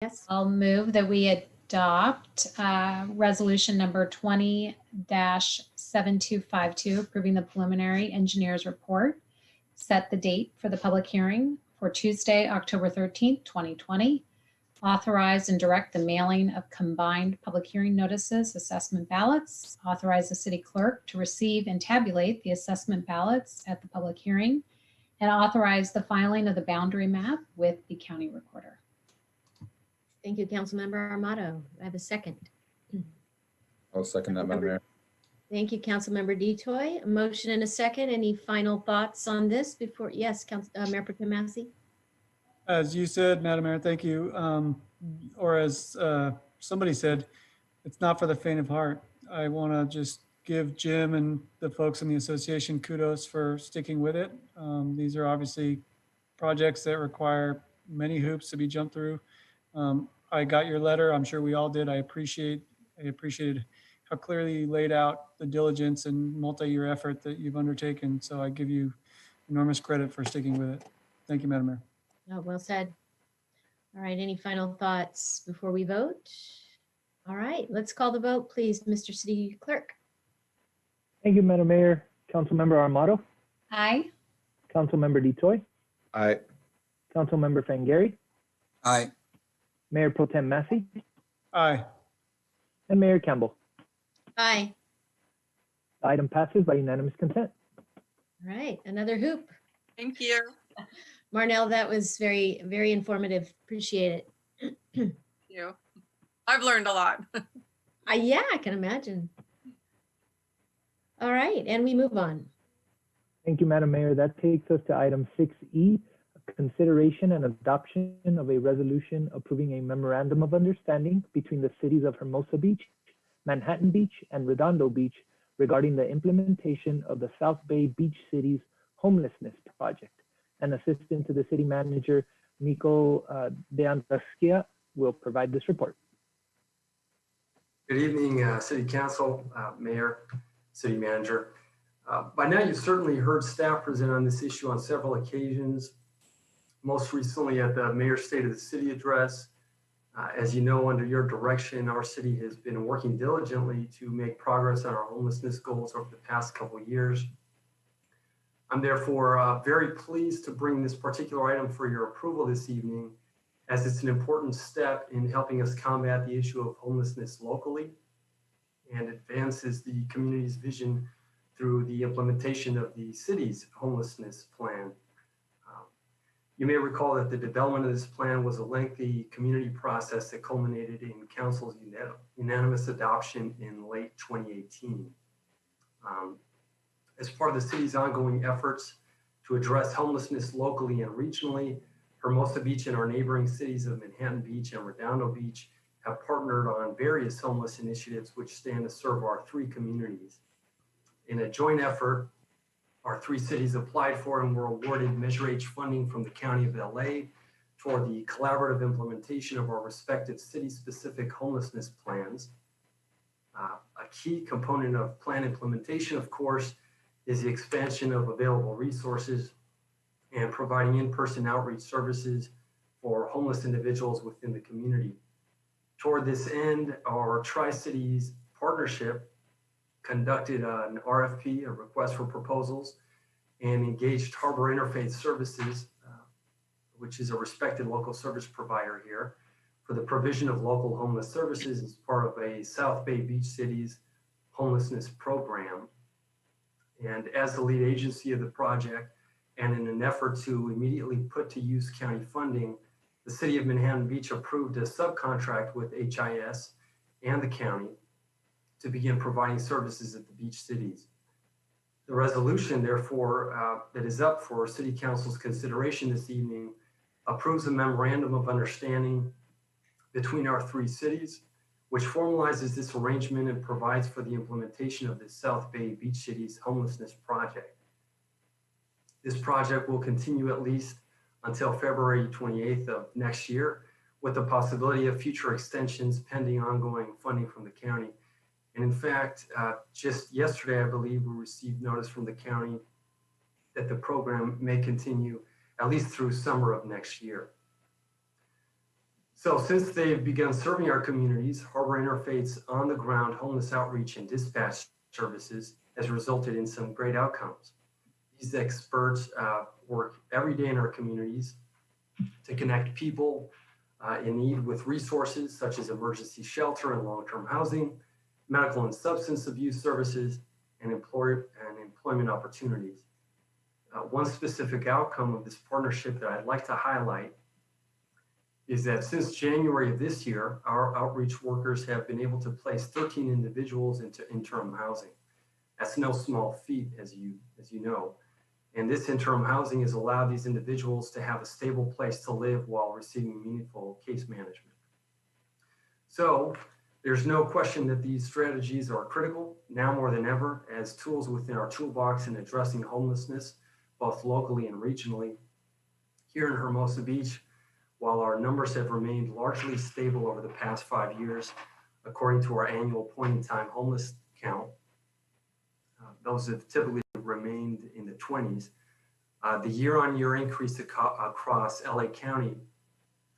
Yes. I'll move that we adopt resolution number 20-7252, approving the preliminary engineer's report. Set the date for the public hearing for Tuesday, October 13th, 2020. Authorize and direct the mailing of combined public hearing notices, assessment ballots. Authorize the city clerk to receive and tabulate the assessment ballots at the public hearing, and authorize the filing of the boundary map with the county recorder. Thank you, Councilmember Armato. I have a second. I'll second that, Madam Mayor. Thank you, Councilmember Detoy. A motion and a second. Any final thoughts on this before? Yes, Mayor Pro Tem Massey. As you said, Madam Mayor, thank you. Or as somebody said, it's not for the faint of heart. I want to just give Jim and the folks in the association kudos for sticking with it. These are obviously projects that require many hoops to be jumped through. I got your letter. I'm sure we all did. I appreciated how clearly you laid out the diligence and multi-year effort that you've undertaken. So I give you enormous credit for sticking with it. Thank you, Madam Mayor. Oh, well said. All right, any final thoughts before we vote? All right, let's call the vote, please, Mr. City Clerk. Thank you, Madam Mayor. Councilmember Armato, Aye. Councilmember Detoy, Aye. Councilmember Fangari, Aye. Mayor Pro Tem Massey, Aye. and Mayor Campbell. Aye. The item passes by unanimous consent. All right, another hoop. Thank you. Marnell, that was very, very informative. Appreciate it. You. I've learned a lot. Yeah, I can imagine. All right, and we move on. Thank you, Madam Mayor. That takes us to item 6E, consideration and adoption of a resolution approving a memorandum of understanding between the cities of Hermosa Beach, Manhattan Beach, and Redondo Beach regarding the implementation of the South Bay Beach Cities Homelessness Project. And assistant to the city manager, Nico De Andraskia, will provide this report. Good evening, City Council, Mayor, City Manager. By now, you've certainly heard staff present on this issue on several occasions, most recently at the Mayor's State of the City address. As you know, under your direction, our city has been working diligently to make progress on our homelessness goals over the past couple of years. I'm therefore very pleased to bring this particular item for your approval this evening, as it's an important step in helping us combat the issue of homelessness locally and advances the community's vision through the implementation of the city's homelessness plan. You may recall that the development of this plan was a lengthy community process that culminated in Council's unanimous adoption in late 2018. As part of the city's ongoing efforts to address homelessness locally and regionally, Hermosa Beach and our neighboring cities of Manhattan Beach and Redondo Beach have partnered on various homeless initiatives which stand to serve our three communities. In a joint effort, our three cities applied for and were awarded Measure H funding from the County of LA toward the collaborative implementation of our respective city-specific homelessness plans. A key component of plan implementation, of course, is the expansion of available resources and providing in-person outreach services for homeless individuals within the community. Toward this end, our Tri-Cities partnership conducted an RFP, a request for proposals, and engaged Harbor Interfaith Services, which is a respected local service provider here, for the provision of local homeless services as part of a South Bay Beach Cities homelessness program. And as the lead agency of the project, and in an effort to immediately put to use county funding, the city of Manhattan Beach approved a subcontract with HIS and the county to begin providing services at the beach cities. The resolution, therefore, that is up for City Council's consideration this evening approves a memorandum of understanding between our three cities, which formalizes this arrangement and provides for the implementation of the South Bay Beach Cities Homelessness Project. This project will continue at least until February 28th of next year, with the possibility of future extensions pending ongoing funding from the county. And in fact, just yesterday, I believe we received notice from the county that the program may continue at least through summer of next year. So since they've begun serving our communities, Harbor Interfaith's on-the-ground homeless outreach and dispatch services has resulted in some great outcomes. These experts work every day in our communities to connect people in need with resources such as emergency shelter and long-term housing, medical and substance abuse services, and employment opportunities. One specific outcome of this partnership that I'd like to highlight is that since January of this year, our outreach workers have been able to place 13 individuals into interim housing. That's no small feat, as you know. And this interim housing has allowed these individuals to have a stable place to live while receiving meaningful case management. So there's no question that these strategies are critical now more than ever as tools within our toolbox in addressing homelessness, both locally and regionally. Here in Hermosa Beach, while our numbers have remained largely stable over the past 5 years, according to our annual point-in-time homeless count, those have typically remained in the 20s. The year-on-year increase across LA County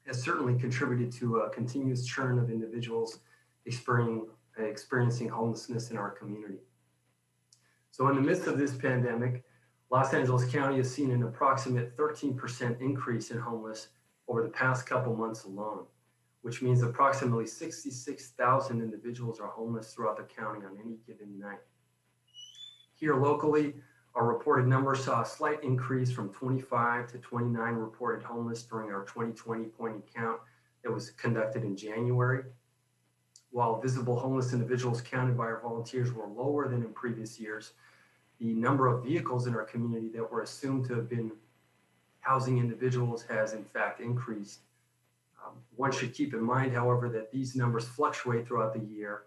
has certainly contributed to a continuous churn of individuals experiencing homelessness in our community. So in the midst of this pandemic, Los Angeles County has seen an approximate 13% increase in homeless over the past couple months alone, which means approximately 66,000 individuals are homeless throughout the county on any given night. Here locally, our reported numbers saw a slight increase from 25 to 29 reported homeless during our 2020 point-in count that was conducted in January. While visible homeless individuals counted by our volunteers were lower than in previous years, the number of vehicles in our community that were assumed to have been housing individuals has in fact increased. One should keep in mind, however, that these numbers fluctuate throughout the year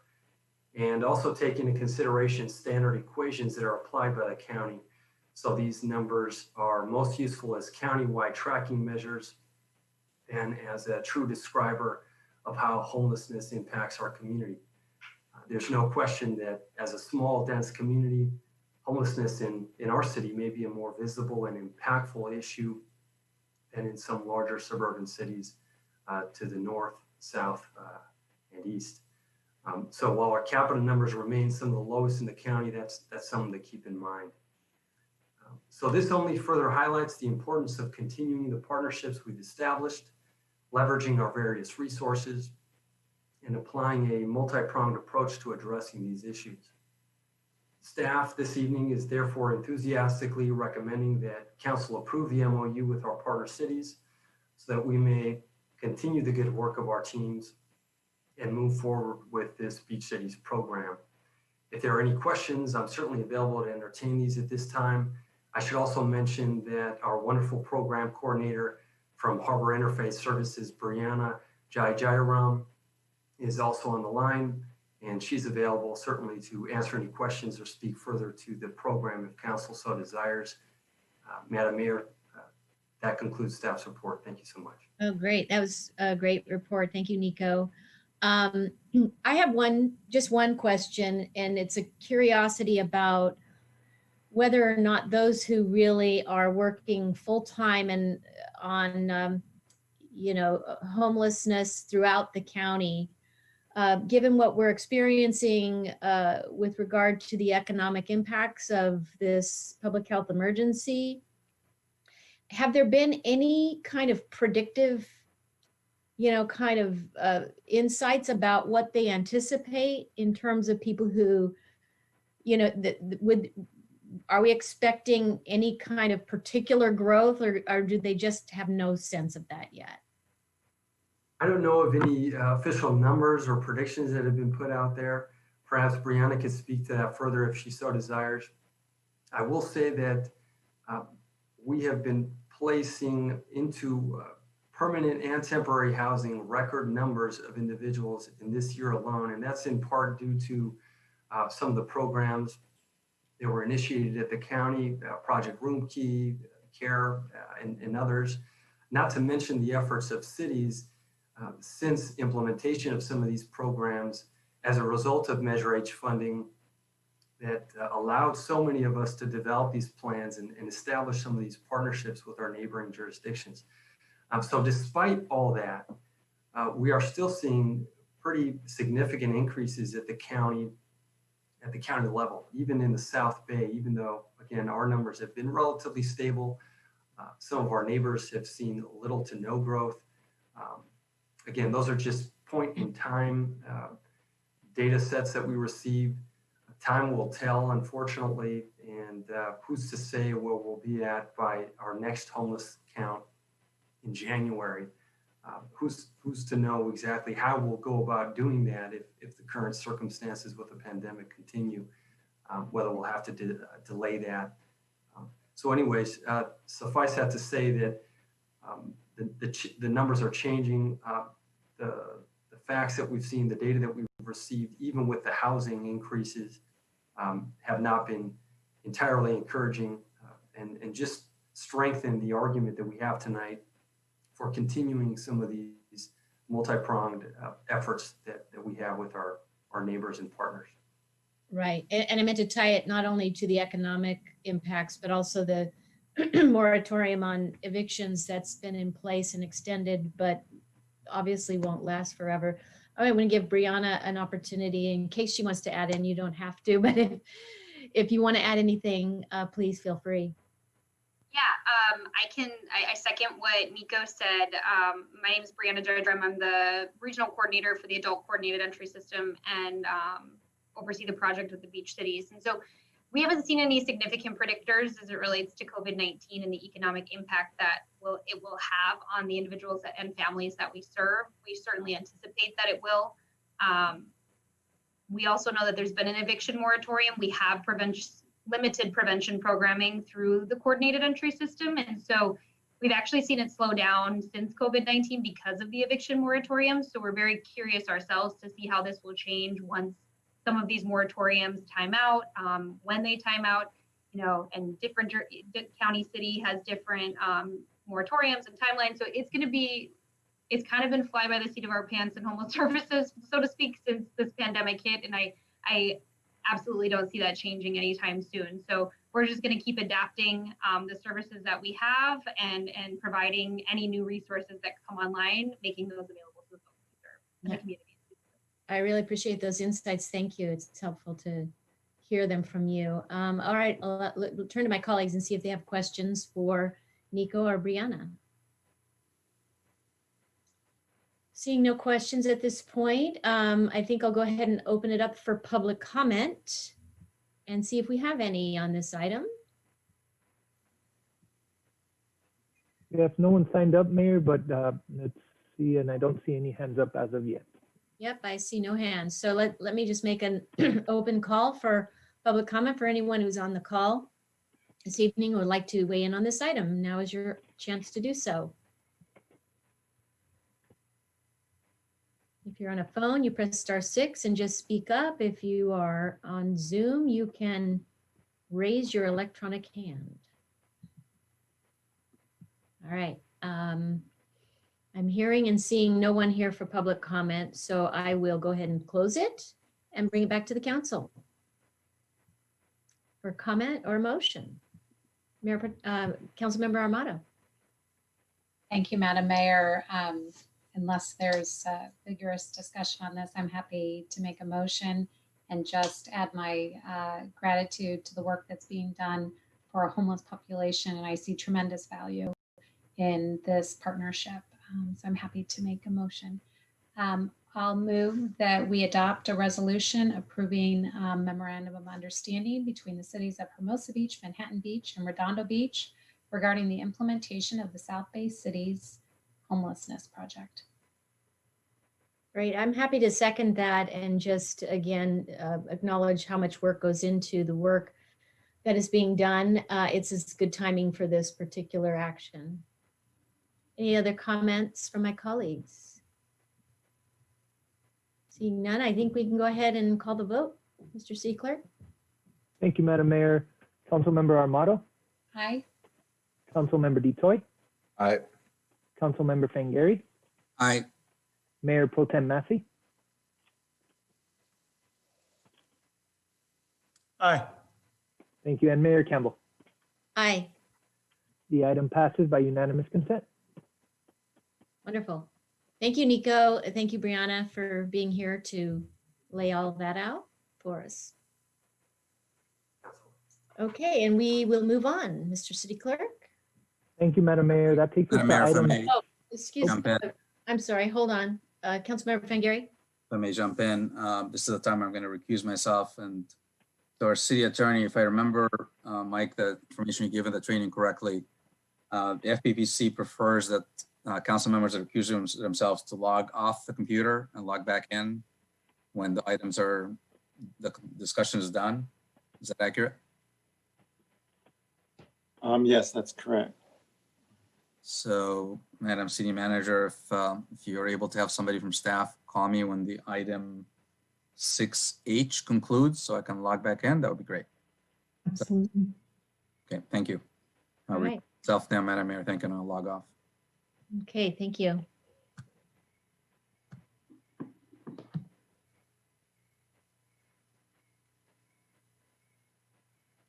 and also take into consideration standard equations that are applied by the county. So these numbers are most useful as countywide tracking measures and as a true describer of how homelessness impacts our community. There's no question that as a small, dense community, homelessness in our city may be a more visible and impactful issue than in some larger suburban cities to the north, south, and east. So while our capita numbers remain some of the lowest in the county, that's something to keep in mind. So this only further highlights the importance of continuing the partnerships we've established, leveraging our various resources, and applying a multi-pronged approach to addressing these issues. Staff this evening is therefore enthusiastically recommending that Council approve the MOU with our partner cities so that we may continue the good work of our teams and move forward with this Beach Cities program. If there are any questions, I'm certainly available to entertain these at this time. I should also mention that our wonderful program coordinator from Harbor Interfaith Services, Brianna Jayaram, is also on the line, and she's available certainly to answer any questions or speak further to the program if Council so desires. Madam Mayor, that concludes staff's report. Thank you so much. Oh, great. That was a great report. Thank you, Nico. I have just one question, and it's a curiosity about whether or not those who really are working full-time and on, homelessness throughout the county, given what we're experiencing with regard to the economic impacts of this public health emergency, have there been any kind of predictive insights about what they anticipate in terms of people who, are we expecting any kind of particular growth, or do they just have no sense of that yet? I don't know of any official numbers or predictions that have been put out there. Perhaps Brianna could speak to that further if she so desires. I will say that we have been placing into permanent and temporary housing record numbers of individuals in this year alone, and that's in part due to some of the programs that were initiated at the county, Project Room Key, CARE, and others, not to mention the efforts of cities since implementation of some of these programs as a result of Measure H funding that allowed so many of us to develop these plans and establish some of these partnerships with our neighboring jurisdictions. So despite all that, we are still seeing pretty significant increases at the county level, even in the South Bay, even though, again, our numbers have been relatively stable. Some of our neighbors have seen little to no growth. Again, those are just point in time data sets that we receive. Time will tell, unfortunately, and who's to say where we'll be at by our next homeless count in January. Who's to know exactly how we'll go about doing that if the current circumstances with the pandemic continue, whether we'll have to delay that. So anyways, suffice that to say that the numbers are changing. The facts that we've seen, the data that we've received, even with the housing increases, have not been entirely encouraging and just strengthen the argument that we have tonight for continuing some of these multi-pronged efforts that we have with our neighbors and partners. Right. And I meant to tie it not only to the economic impacts, but also the moratorium on evictions that's been in place and extended, but obviously won't last forever. I'm going to give Brianna an opportunity in case she wants to add in. You don't have to, but if you want to add anything, please feel free. Yeah, I second what Nico said. My name is Brianna Jardrum. I'm the regional coordinator for the adult coordinated entry system and oversee the project with the beach cities. And so we haven't seen any significant predictors as it relates to COVID-19 and the economic impact that it will have on the individuals and families that we serve. We certainly anticipate that it will. We also know that there's been an eviction moratorium. We have limited prevention programming through the coordinated entry system. And so we've actually seen it slow down since COVID-19 because of the eviction moratorium. So we're very curious ourselves to see how this will change once some of these moratoriums time out, when they time out, and different county, city has different moratoriums and timelines. So it's kind of been fly by the seat of our pants in homeless services, so to speak, since this pandemic hit. And I absolutely don't see that changing anytime soon. So we're just going to keep adapting the services that we have and providing any new resources that come online, making those available to the folks we serve in the community. I really appreciate those insights. Thank you. It's helpful to hear them from you. All right, I'll turn to my colleagues and see if they have questions for Nico or Brianna. Seeing no questions at this point, I think I'll go ahead and open it up for public comment and see if we have any on this item. We have no one signed up, Mayor, but let's see, and I don't see any hands up as of yet. Yep, I see no hands. So let me just make an open call for public comment for anyone who's on the call this evening or would like to weigh in on this item. Now is your chance to do so. If you're on a phone, you press *6 and just speak up. If you are on Zoom, you can raise your electronic hand. All right. I'm hearing and seeing no one here for public comment, so I will go ahead and close it and bring it back to the council for comment or motion. Councilmember Armato. Thank you, Madam Mayor. Unless there's a vigorous discussion on this, I'm happy to make a motion and just add my gratitude to the work that's being done for our homeless population. And I see tremendous value in this partnership. So I'm happy to make a motion. I'll move that we adopt a resolution approving memorandum of understanding between the cities of Hermosa Beach, Manhattan Beach, and Redondo Beach regarding the implementation of the South Bay Cities homelessness project. Great. I'm happy to second that and just again acknowledge how much work goes into the work that is being done. It's just good timing for this particular action. Any other comments from my colleagues? Seeing none, I think we can go ahead and call the vote. Mr. C. Clerk? Thank you, Madam Mayor. Councilmember Armato? Aye. Councilmember DeToy? Aye. Councilmember Fangari? Aye. Mayor Pro Tem Massey? Aye. Thank you, and Mayor Campbell. Aye. The item passes by unanimous consent. Wonderful. Thank you, Nico. Thank you, Brianna, for being here to lay all of that out for us. Okay, and we will move on. Mr. City Clerk? Thank you, Madam Mayor. That takes us Madam to Mayor, if I item. may Excuse jump me. in, I'm sorry, hold on. Councilmember Fangari? if I may jump in, this is the time I'm going to recuse myself. And to our city attorney, if I remember, Mike, the information you given the training correctly, the FPPC prefers that council members that recuse themselves to log off the computer and log back in when the items are, the discussion is done. Is that accurate? Yes, that's correct. So, Madam City Manager, if you're able to have somebody from staff call me when the item 6H concludes, so I can log back in, that would be great. Absolutely. Okay, thank you. All I'll right. self now, Madam Mayor, thank you, and I'll log off. Okay, thank you.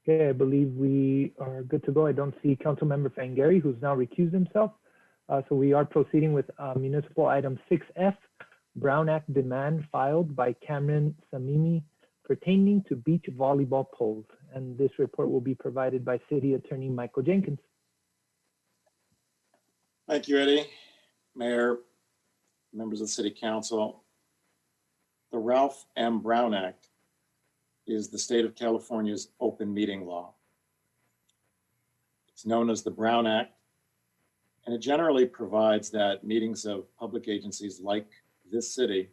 Okay, I believe we are good to go. I don't see Councilmember Fangari, who's now recused himself. So we are proceeding with municipal item 6F, Brown Act demand filed by Cameron Samimi pertaining to beach volleyball poles. And this report will be provided by City Attorney Michael Jenkins. Thank you, Eddie. Mayor, members of the City Council. The Ralph M. Brown Act is the state of California's open meeting law. It's known as the Brown Act, and it generally provides that meetings of public agencies like this city,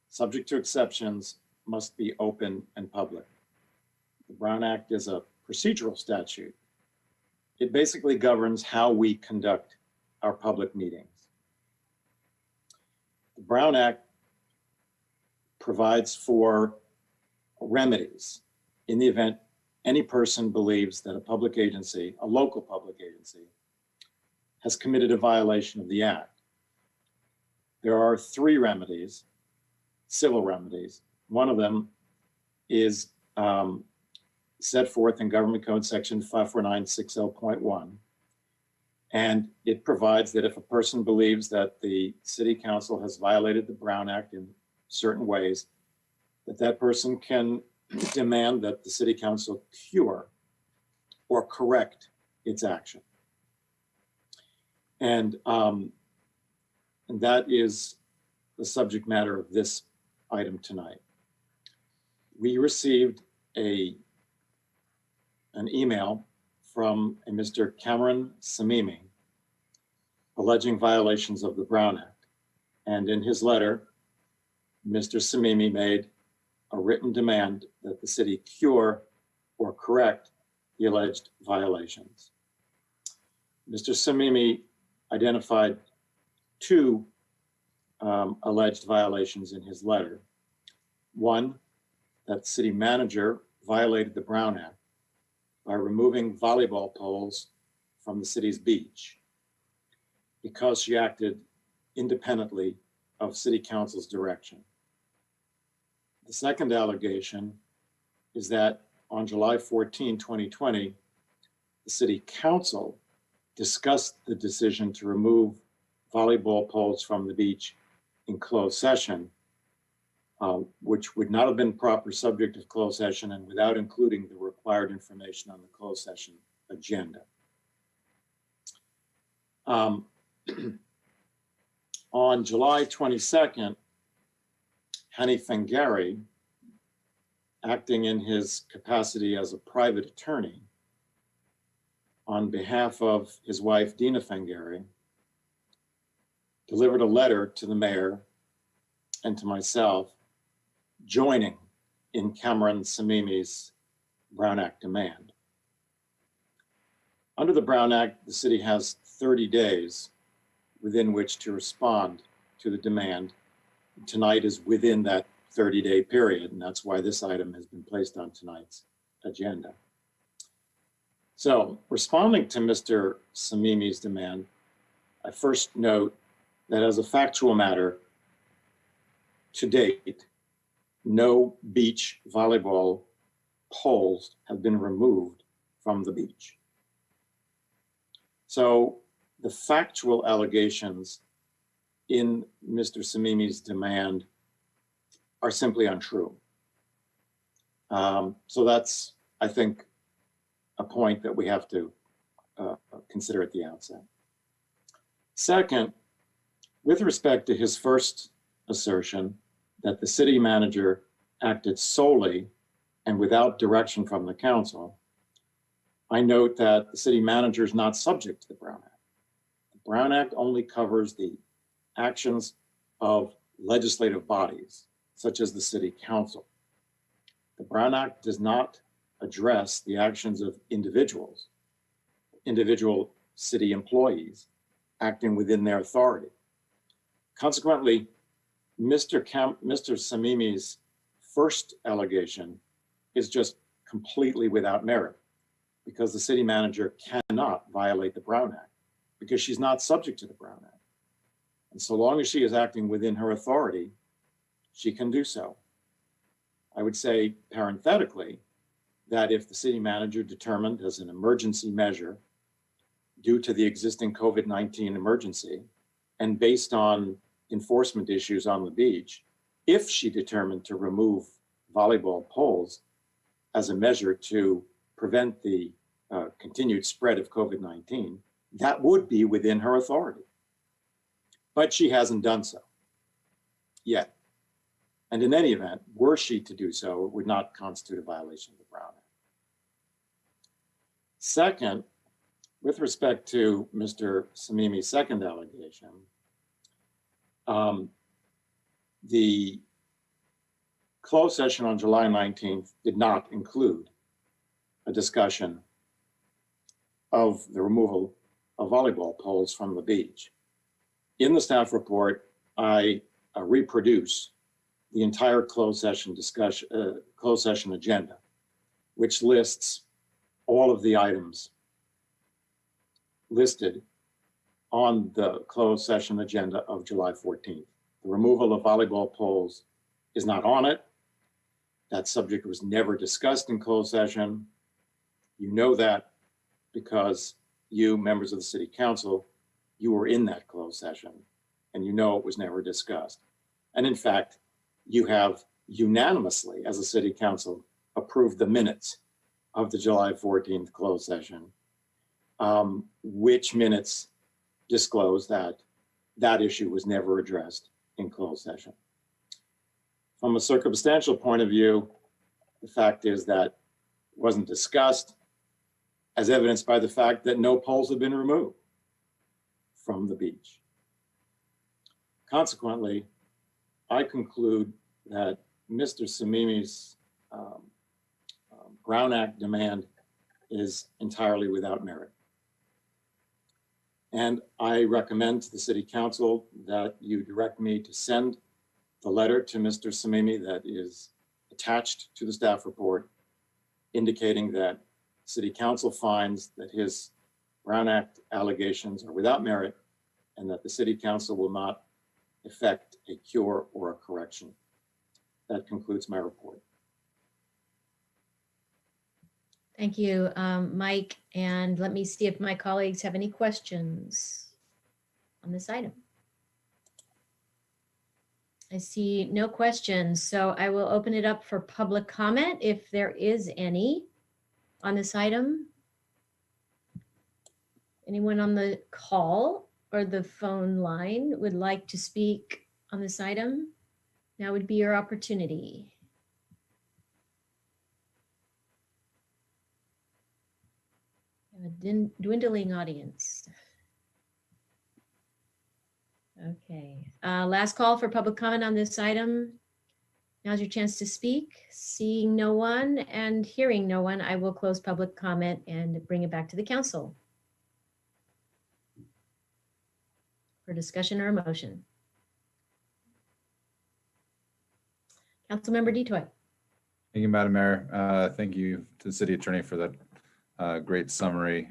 subject to exceptions, must be open and public. The Brown Act is a procedural statute. It basically governs how we conduct our public meetings. The Brown Act provides for remedies in the event any person believes that a public agency, a local public agency, has committed a violation of the Act. There are 3 remedies, civil remedies. One of them is set forth in Government Code Section 54960.1. And it provides that if a person believes that the City Council has violated the Brown Act in certain ways, that person can demand that the City Council cure or correct its action. And that is the subject matter of this item tonight. We received an email from a Mr. Cameron Samimi alleging violations of the Brown Act. And in his letter, Mr. Samimi made a written demand that the city cure or correct the alleged violations. Mr. Samimi identified 2 alleged violations in his letter. One, that the city manager violated the Brown Act by removing volleyball poles from the city's beach because she acted independently of City Council's direction. The second allegation is that on July 14, 2020, the City Council discussed the decision to remove volleyball poles from the beach in closed session, which would not have been proper subject of closed session and without including the required information on the closed session agenda. On July 22nd, Hani Fangari, acting in his capacity as a private attorney on behalf of his wife, Dina Fangari, delivered a letter to the mayor and to myself joining in Cameron Samimi's Brown Act demand. Under the Brown Act, the city has 30 days within which to respond to the demand. Tonight is within that 30-day period, and that's why this item has been placed on tonight's agenda. So, responding to Mr. Samimi's demand, I first note that as a factual matter, to date, no beach volleyball poles have been removed from the beach. So the factual allegations in Mr. Samimi's demand are simply untrue. So that's, I think, a point that we have to consider at the outset. Second, with respect to his first assertion that the city manager acted solely and without direction from the council, I note that the city manager is not subject to the Brown Act. The Brown Act only covers the actions of legislative bodies, such as the city council. The Brown Act does not address the actions of individual city employees acting within their authority. Consequently, Mr. Samimi's first allegation is just completely without merit, because the city manager cannot violate the Brown Act because she's not subject to the Brown Act. And so long as she is acting within her authority, she can do so. I would say parenthetically that if the city manager determined as an emergency measure due to the existing COVID-19 emergency and based on enforcement issues on the beach, if she determined to remove volleyball poles as a measure to prevent the continued spread of COVID-19, that would be within her authority. But she hasn't done so yet. And in any event, were she to do so, it would not constitute a violation of the Brown Act. Second, with respect to Mr. Samimi's second allegation, the closed session on July 19th did not include a discussion of the removal of volleyball poles from the beach. In the staff report, I reproduce the entire closed session agenda, which lists all of the items listed on the closed session agenda of July 14th. The removal of volleyball poles is not on it. That subject was never discussed in closed session. You know that because you, members of the city council, you were in that closed session and you know it was never discussed. And in fact, you have unanimously, as a city council, approved the minutes of the July 14th closed session, which minutes disclose that that issue was never addressed in closed session. From a circumstantial point of view, the fact is that it wasn't discussed, as evidenced by the fact that no poles have been removed from the beach. Consequently, I conclude that Mr. Samimi's Brown Act demand is entirely without merit. And I recommend to the City Council that you direct me to send the letter to Mr. Samimi that is attached to the staff report, indicating that City Council finds that his Brown Act allegations are without merit and that the City Council will not effect a cure or a correction. That concludes my report. Thank you, Mike. And let me see if my colleagues have any questions on this item. I see no questions, so I will open it up for public comment if there is any on this item. Anyone on the call or the phone line would like to speak on this item? Now would be your opportunity. A dwindling audience. Okay, last call for public comment on this item. Now's your chance to speak. Seeing no one and hearing no one, I will close public comment and bring it back to the council for discussion or a motion. Councilmember Detoy. Thank you, Madam Mayor. Thank you to the city attorney for that great summary.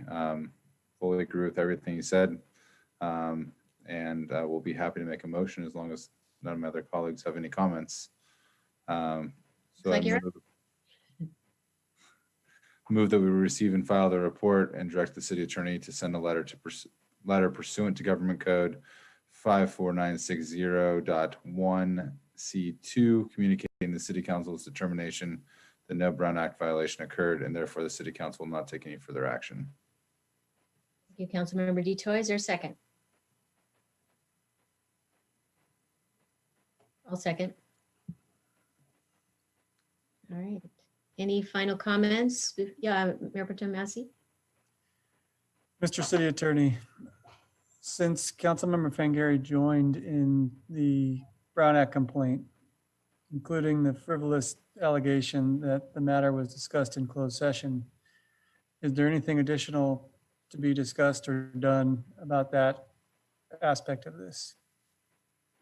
Fully agree with everything you said. And we'll be happy to make a motion as long as none of my other colleagues have any comments. So Like I move that we receive and file the report and direct the city attorney to send a letter pursuant to Government Code 54960.1C2, communicating the city council's determination that no Brown Act violation occurred, and therefore the city council will not take any further action. Thank you, Councilmember Detoy. Is there a second? I'll second. All right. Any final comments? Yeah, Mayor Pro Tem Massey? Mr. City Attorney, since Councilmember Fangari joined in the Brown Act complaint, including the frivolous allegation that the matter was discussed in closed session, is there anything additional to be discussed or done about that aspect of this?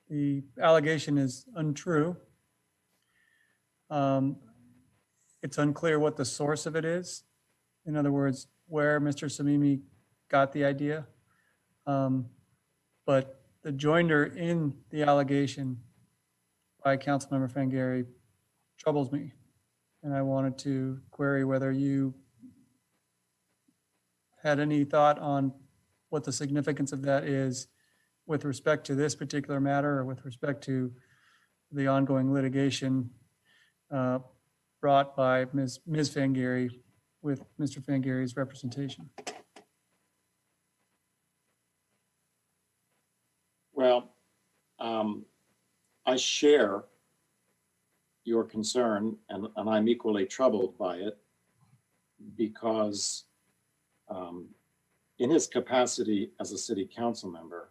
The allegation is untrue. It's unclear what the source of it is. In other words, where Mr. Samimi got the idea. But the joinder in the allegation by Councilmember Fangari troubles me. And I wanted to query whether you had any thought on what the significance of that is with respect to this particular matter or with respect to the ongoing litigation brought by Ms. Fangari with Mr. Fangari's representation. Well, I share your concern, and I'm equally troubled by it because in his capacity as a city council member,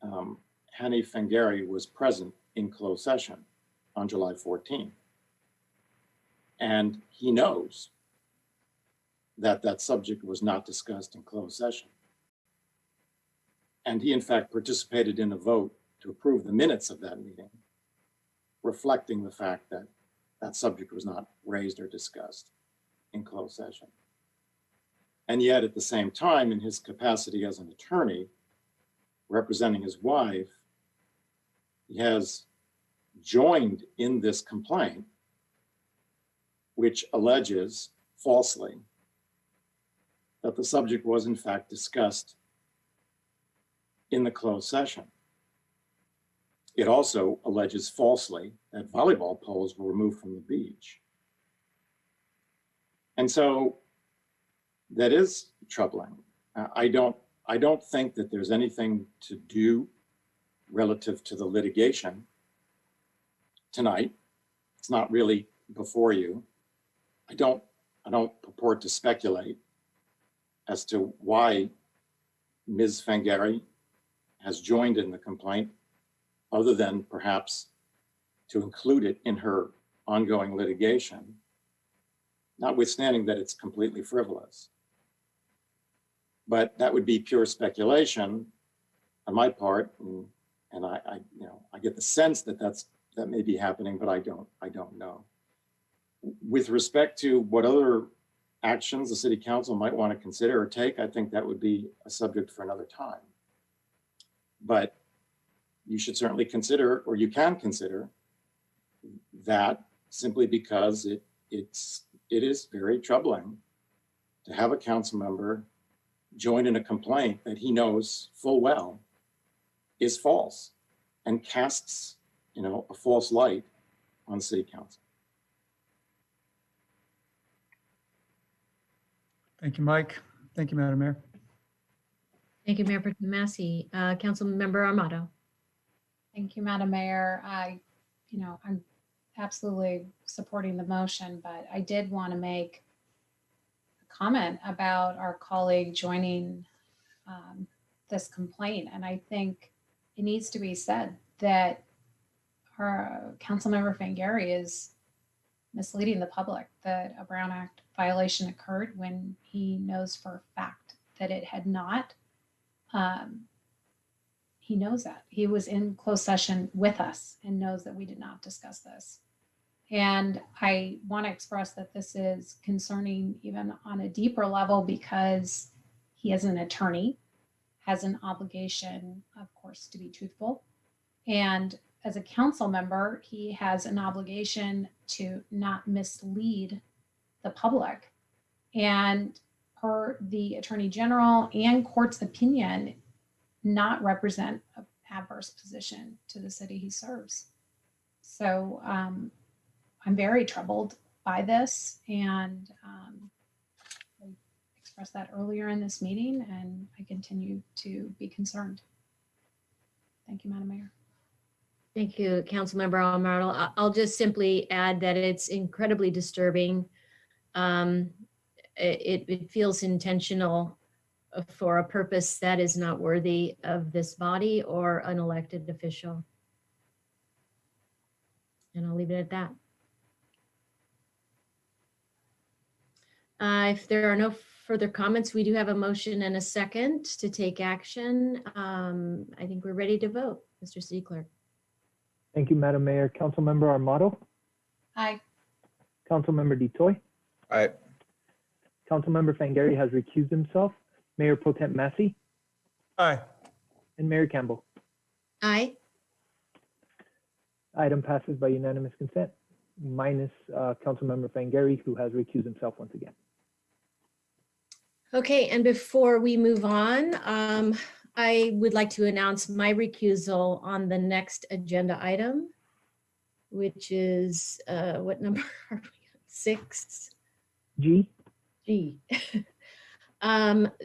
Hani Fangari was present in closed session on July 14th. And he knows that that subject was not discussed in closed session. And he, in fact, participated in a vote to approve the minutes of that meeting, reflecting the fact that that subject was not raised or discussed in closed session. And yet, at the same time, in his capacity as an attorney representing his wife, he has joined in this complaint, which alleges falsely that the subject was in fact discussed in the closed session. It also alleges falsely that volleyball poles were removed from the beach. And so that is troubling. I don't think that there's anything to do relative to the litigation tonight. It's not really before you. I don't purport to speculate as to why Ms. Fangari has joined in the complaint, other than perhaps to include it in her ongoing litigation, notwithstanding that it's completely frivolous. But that would be pure speculation on my part, and I get the sense that that may be happening, but I don't know. With respect to what other actions the city council might want to consider or take, I think that would be a subject for another time. But you should certainly consider, or you can consider, that simply because it is very troubling to have a council member join in a complaint that he knows full well is false and casts, a false light on city council. Thank you, Mike. Thank you, Madam Mayor. Thank you, Mayor Pro Tem Massey. Councilmember Armato. Thank you, Madam Mayor. I'm absolutely supporting the motion, but I did want to make a comment about our colleague joining this complaint. And I think it needs to be said that our Councilmember Fangari is misleading the public that a Brown Act violation occurred when he knows for a fact that it had not. He knows that. He was in closed session with us and knows that we did not discuss this. And I want to express that this is concerning even on a deeper level because he, as an attorney, has an obligation, of course, to be truthful. And as a council member, he has an obligation to not mislead the public. And per the Attorney General and court's opinion, not represent an adverse position to the city he serves. So I'm very troubled by this, and I expressed that earlier in this meeting, and I continue to be concerned. Thank you, Madam Mayor. Thank you, Councilmember Almardo. I'll just simply add that it's incredibly disturbing. It feels intentional for a purpose that is not worthy of this body or an elected official. And I'll leave it at that. If there are no further comments, we do have a motion and a second to take action. I think we're ready to vote. Mr. City Clerk. Thank you, Madam Mayor. Councilmember Armato, Aye. Councilmember DeToy, Aye. Councilmember Fangari has recused himself, Mayor Pro Tem Massey, Aye. and Mayor Campbell. Aye. Item passes by unanimous consent, minus Councilmember Fangari, who has recused himself once again. Okay, and before we move on, I would like to announce my recusal on the next agenda item, which is, what number are we on? 6? G, G.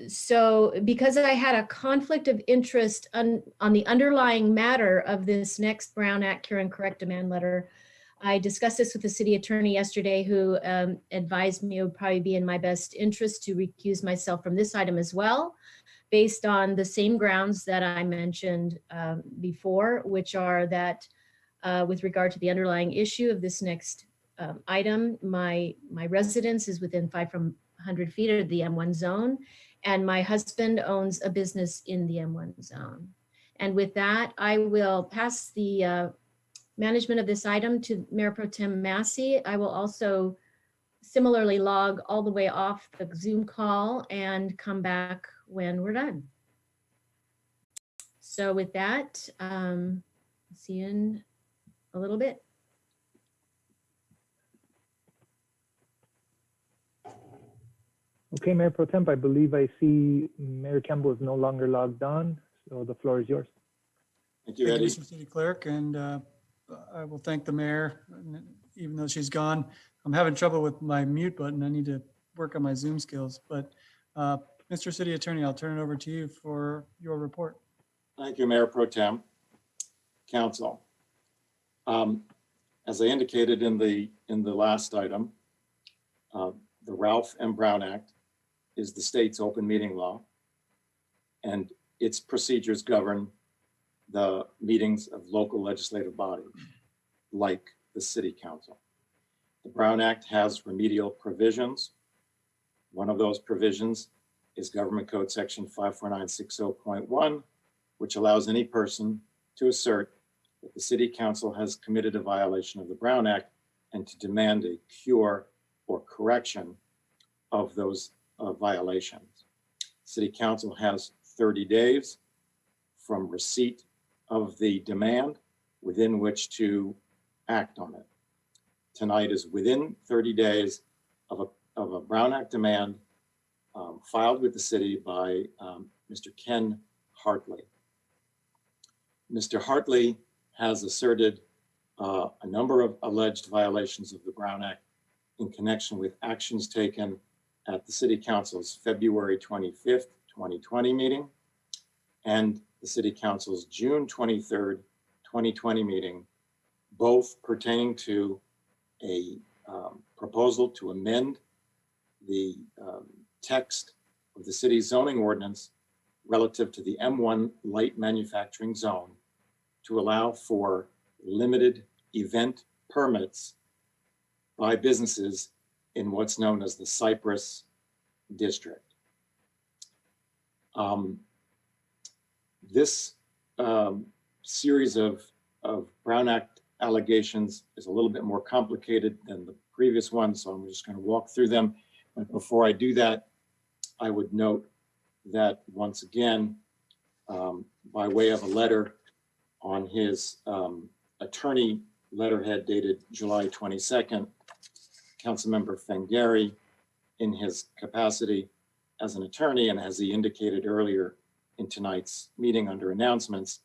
So because I had a conflict of interest on the underlying matter of this next Brown Act Cure and Correct demand letter, I discussed this with the city attorney yesterday, who advised me it would probably be in my best interest to recuse myself from this item as well, based on the same grounds that I mentioned before, which are that with regard to the underlying issue of this next item, my residence is within 500 feet of the M1 zone, and my husband owns a business in the M1 zone. And with that, I will pass the management of this item to Mayor Pro Tem Massey. I will also similarly log all the way off the Zoom call and come back when we're done. So with that, see you in a little bit. okay, Mayor Pro Tem, I believe I see Mayor Campbell is no longer logged on, so the floor is yours. Thank you, Thank you, Eddie. Mr. City Clerk, and I will thank the mayor, even though she's gone. I'm having trouble with my mute button. I need to work on my Zoom skills, but Mr. City Attorney, I'll turn it over to you for your report. Thank you, Mayor Pro Tem. Council. As I indicated in the last item, the Ralph M. Brown Act is the state's open meeting law, and its procedures govern the meetings of local legislative bodies, like the City Council. The Brown Act has remedial provisions. One of those provisions is Government Code Section 54960.1, which allows any person to assert that the City Council has committed a violation of the Brown Act and to demand a cure or correction of those violations. City Council has 30 days from receipt of the demand within which to act on it. Tonight is within 30 days of a Brown Act demand filed with the city by Mr. Ken Hartley. Mr. Hartley has asserted a number of alleged violations of the Brown Act in connection with actions taken at the City Council's February 25th, 2020 meeting and the City Council's June 23rd, 2020 meeting, both pertaining to a proposal to amend the text of the city's zoning ordinance relative to the M1 light manufacturing zone to allow for limited event permits by businesses in what's known as the Cypress District. This series of Brown Act allegations is a little bit more complicated than the previous one, so I'm just going to walk through them. But before I do that, I would note that once again, by way of a letter on his attorney letterhead dated July 22nd, Councilmember Fangari, in his capacity as an attorney, and as he indicated earlier in tonight's meeting under announcements,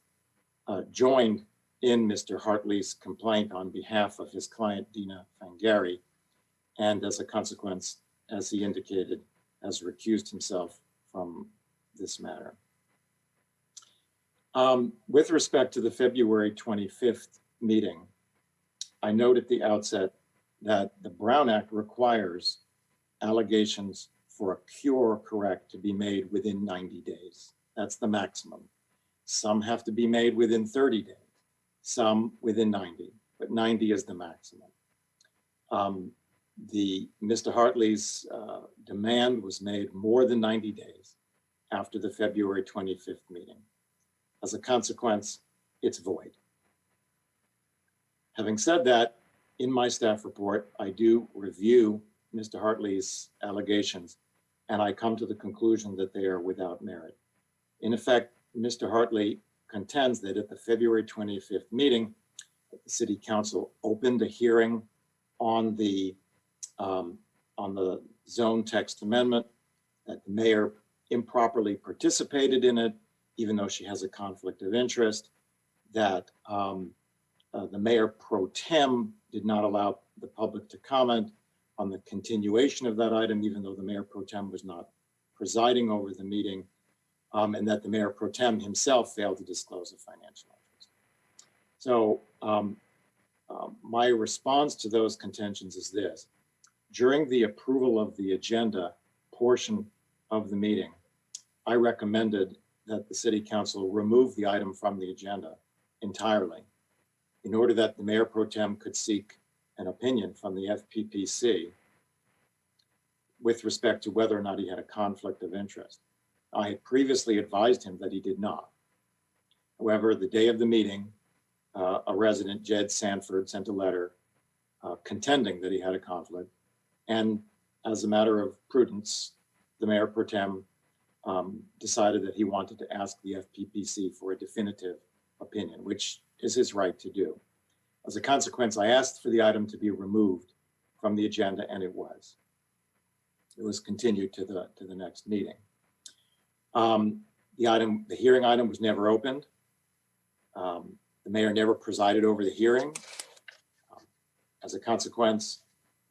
joined in Mr. Hartley's complaint on behalf of his client, Dina Fangari, and as a consequence, as he indicated, has recused himself from this matter. With respect to the February 25th meeting, I note at the outset that the Brown Act requires allegations for a cure or correct to be made within 90 days. That's the maximum. Some have to be made within 30 days, some within 90, but 90 is the maximum. Mr. Hartley's demand was made more than 90 days after the February 25th meeting. As a consequence, it's void. Having said that, in my staff report, I do review Mr. Hartley's allegations, and I come to the conclusion that they are without merit. In effect, Mr. Hartley contends that at the February 25th meeting, the City Council opened a hearing on the zone text amendment, that the mayor improperly participated in it, even though she has a conflict of interest, that the mayor pro tem did not allow the public to comment on the continuation of that item, even though the mayor pro tem was not presiding over the meeting, and that the mayor pro tem himself failed to disclose a financial interest. So my response to those contentions is this. During the approval of the agenda portion of the meeting, I recommended that the City Council remove the item from the agenda entirely in order that the mayor pro tem could seek an opinion from the FPPC with respect to whether or not he had a conflict of interest. I had previously advised him that he did not. However, the day of the meeting, a resident, Jed Sanford, sent a letter contending that he had a conflict. And as a matter of prudence, the mayor pro tem decided that he wanted to ask the FPPC for a definitive opinion, which is his right to do. As a consequence, I asked for the item to be removed from the agenda, and it was. It was continued to the next meeting. The hearing item was never opened. The mayor never presided over the hearing. As a consequence,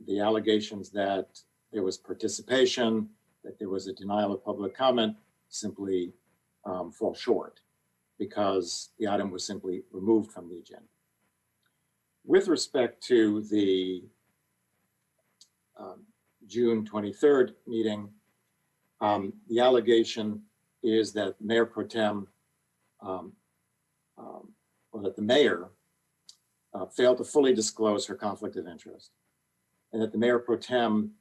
the allegations that there was participation, that there was a denial of public comment simply fall short because the item was simply removed from the agenda. With respect to the June 23rd meeting, the allegation is that Mayor Pro Tem, or that the mayor failed to fully disclose her conflict of interest, and that the Mayor Pro Tem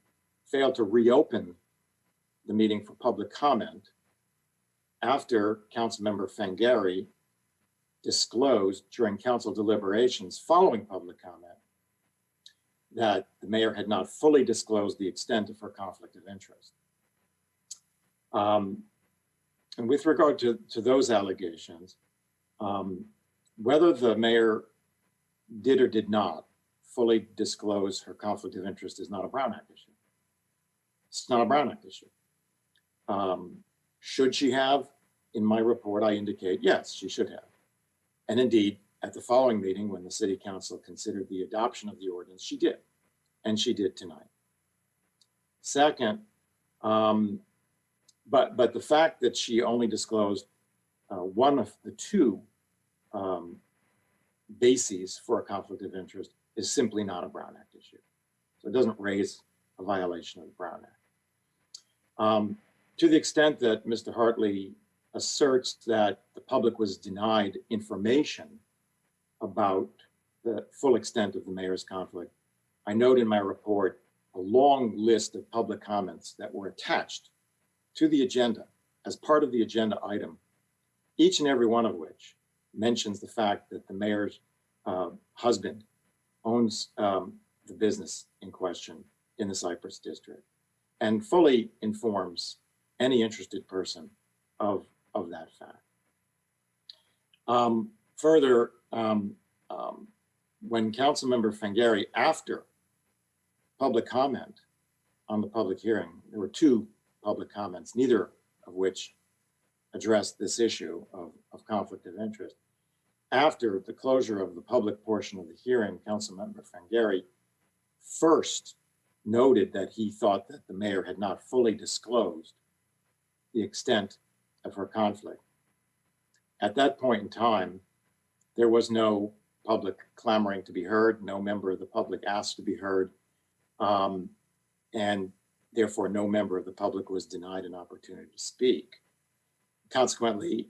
failed to reopen the meeting for public comment after Councilmember Fangari disclosed during council deliberations following public comment that the mayor had not fully disclosed the extent of her conflict of interest. And with regard to those allegations, whether the mayor did or did not fully disclose her conflict of interest is not a Brown Act issue. It's not a Brown Act issue. Should she have? In my report, I indicate, yes, she should have. And indeed, at the following meeting, when the City Council considered the adoption of the ordinance, she did. And she did tonight. Second, but the fact that she only disclosed one of the two bases for a conflict of interest is simply not a Brown Act issue. So it doesn't raise a violation of the Brown Act. To the extent that Mr. Hartley asserts that the public was denied information about the full extent of the mayor's conflict, I note in my report a long list of public comments that were attached to the agenda as part of the agenda item, each and every one of which mentions the fact that the mayor's husband owns the business in question in the Cypress district and fully informs any interested person of that fact. Further, when Councilmember Fangari, after public comment on the public hearing, there were two public comments, neither of which addressed this issue of conflict of interest. After the closure of the public portion of the hearing, Councilmember Fangari first noted that he thought that the mayor had not fully disclosed the extent of her conflict. At that point in time, there was no public clamoring to be heard, no member of the public asked to be heard, and therefore no member of the public was denied an opportunity to speak. Consequently,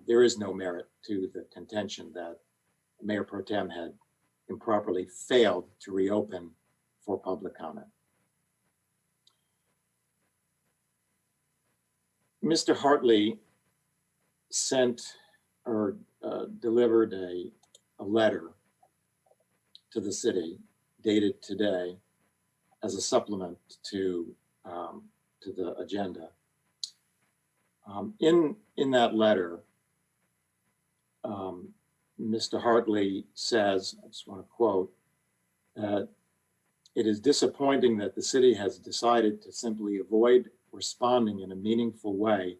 there is no merit to the contention that Mayor Pro Tem had improperly failed to reopen for public comment. Mr. Hartley sent or delivered a letter to the city dated today as a supplement to the agenda. In that letter, Mr. Hartley says, I just want to quote, it is disappointing that the city has decided to simply avoid responding in a meaningful way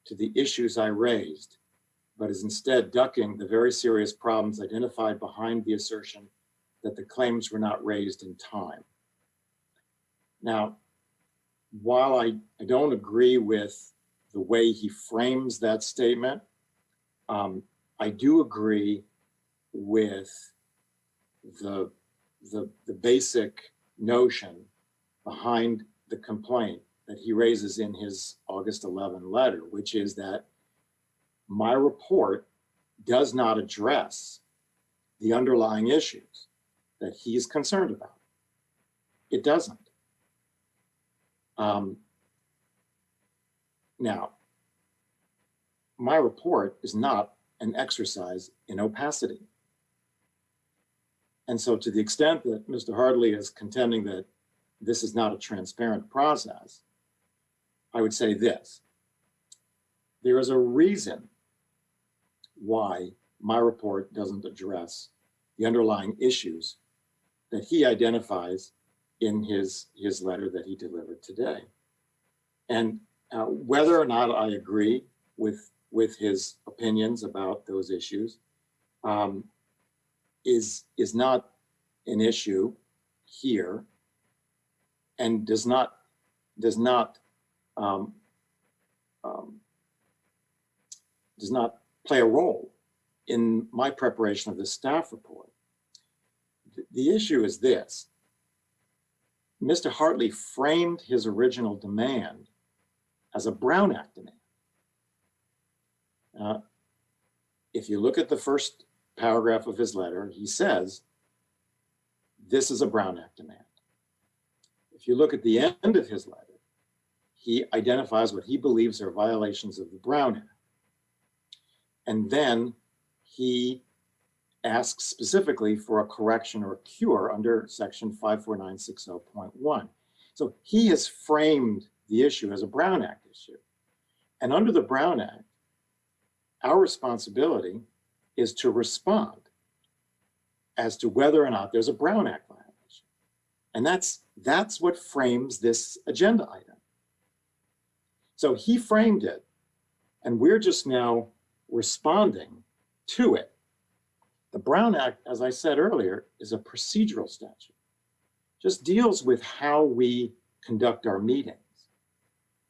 to the issues I raised, but is instead ducking the very serious problems identified behind the assertion that the claims were not raised in time. Now, while I don't agree with the way he frames that statement, I do agree with the basic notion behind the complaint that he raises in his August 11 letter, which is that my report does not address the underlying issues that he's concerned about. It doesn't. Now, my report is not an exercise in opacity. And so to the extent that Mr. Hartley is contending that this is not a transparent process, I would say this. There is a reason why my report doesn't address the underlying issues that he identifies in his letter that he delivered today. And whether or not I agree with his opinions about those issues is not an issue here, and does not play a role in my preparation of the staff report. The issue is this. Mr. Hartley framed his original demand as a Brown Act demand. If you look at the first paragraph of his letter, he says, this is a Brown Act demand. If you look at the end of his letter, he identifies what he believes are violations of the Brown Act. And then he asks specifically for a correction or a cure under section 54960.1. So he has framed the issue as a Brown Act issue. And under the Brown Act, our responsibility is to respond as to whether or not there's a Brown Act violation. And that's what frames this agenda item. So he framed it, and we're just now responding to it. The Brown Act, as I said earlier, is a procedural statute. Just deals with how we conduct our meetings.